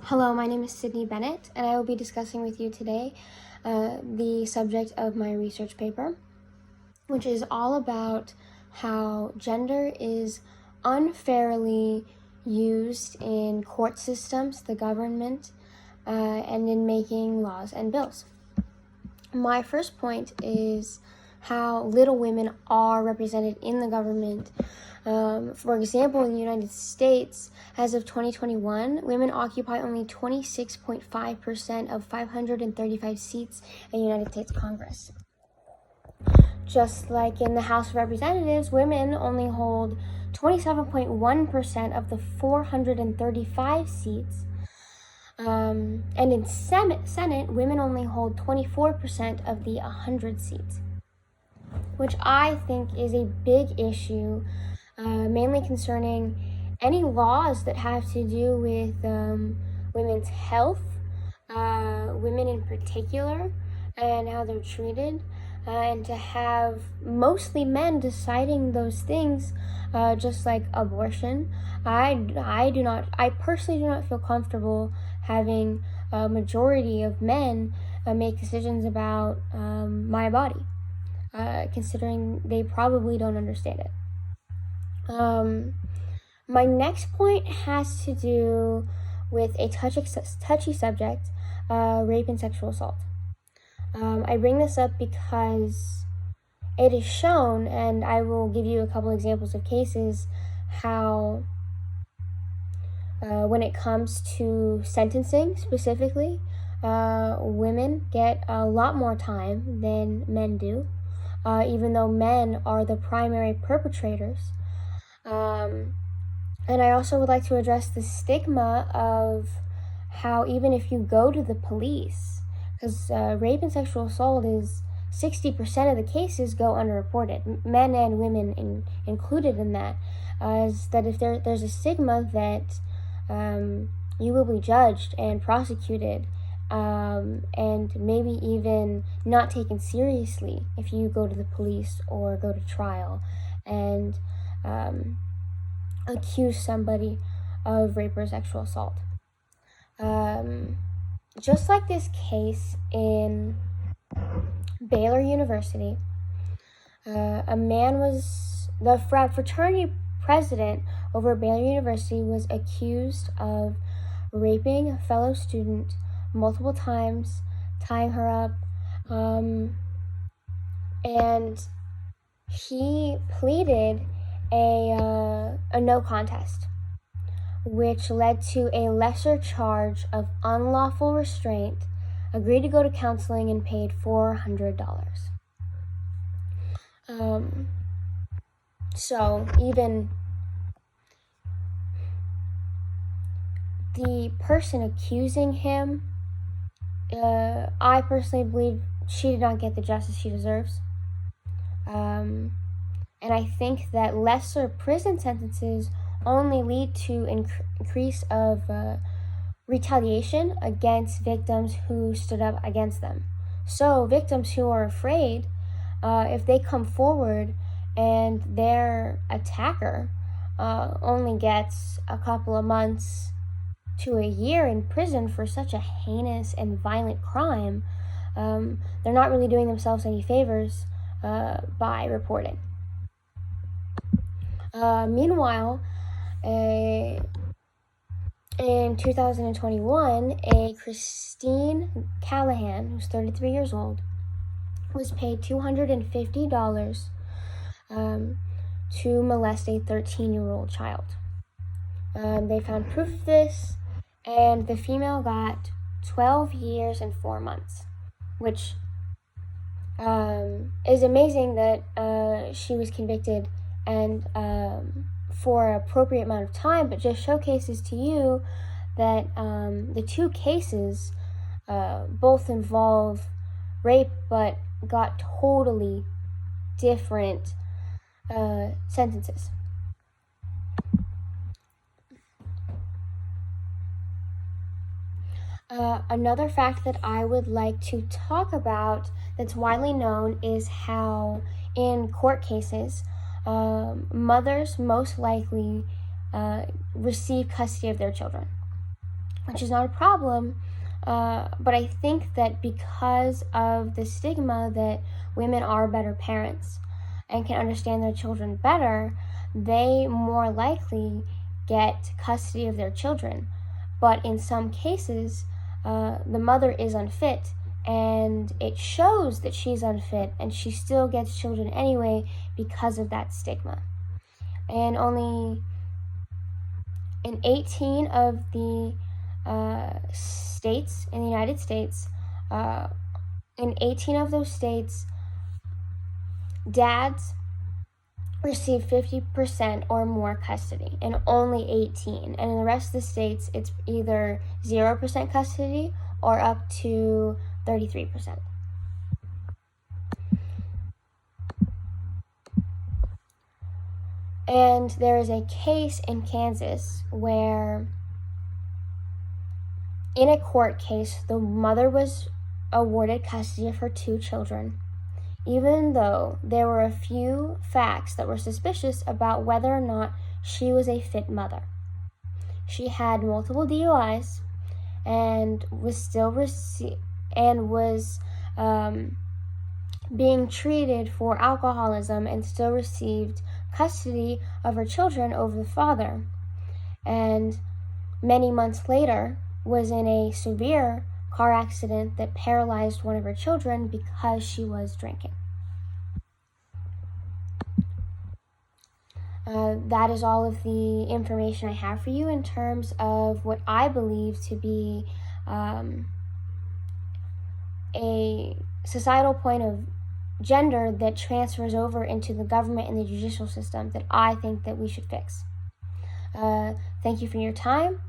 Hello, my name is Sydney Bennett, and I will be discussing with you today the subject of my research paper, which is all about how gender is unfairly used in court systems, the government, and in making laws and bills. My first point is how little women are represented in the government. For example, in the United States, as of 2021, women occupy only 26.5% of 535 seats in the United States Congress. Just like in the House of Representatives, women only hold 27.1% of the 435 seats. And in Senate, women only hold 24% of the 100 seats, which I think is a big issue, mainly concerning any laws that have to do with women's health, women in particular, and how they're treated, and to have mostly men deciding those things, just like abortion. I personally do not feel comfortable having a majority of men make decisions about my body, considering they probably don't understand it. My next point has to do with a touchy subject, rape and sexual assault. I bring this up because it is shown, and I will give you a couple examples of cases, how when it comes to sentencing specifically, women get a lot more time than men do, even though men are the primary perpetrators. And I also would like to address the stigma of how even if you go to the police, because rape and sexual assault is 60% of the cases go underreported, men and women included in that, is that if there's a stigma that you will be judged and prosecuted, and maybe even not taken seriously if you go to the police or go to trial and accuse somebody of rape or sexual assault. Just like this case in Baylor University, a man the fraternity president over Baylor University was accused of raping a fellow student multiple times, tying her up, and he pleaded a no contest, which led to a lesser charge of unlawful restraint, agreed to go to counseling, and paid $400. So even the person accusing him, I personally believe she did not get the justice she deserves. And I think that lesser prison sentences only lead to increase of retaliation against victims who stood up against them. So victims who are afraid, if they come forward and their attacker only gets a couple of months to a year in prison for such a heinous and violent crime, they're not really doing themselves any favors by reporting. Meanwhile, in 2021, a Christine Callahan, who's 33 years old, was paid $250 to molest a 13-year-old child. They found proof of this, and the female got 12 years and 4 months, which is amazing that she was convicted and for an appropriate amount of time, but just showcases to you that the two cases both involve rape, but got totally different sentences. Another fact that I would like to talk about that's widely known is how in court cases, mothers most likely receive custody of their children. which is not a problem. But I think that because of the stigma that women are better parents and can understand their children better, they more likely get custody of their children. But in some cases, the mother is unfit, and it shows that she's unfit, and she still gets children anyway because of that stigma. And only in 18 of the states in the United States, in 18 of those states, dads receive 50% or more custody, in only 18. And in the rest of the states, it's either 0% custody or up to 33%. And there is a case in Kansas where, in a court case, the mother was awarded custody of her 2 children, even though there were a few facts that were suspicious about whether or not she was a fit mother. She had multiple DUIs and was still being treated for alcoholism, and still received custody of her children over the father. And many months later was in a severe car accident that paralyzed one of her children because she was drinking. That is all of the information I have for you in terms of what I believe to be a societal point of gender that transfers over into the government and the judicial system that I think that we should fix. Thank you for your time,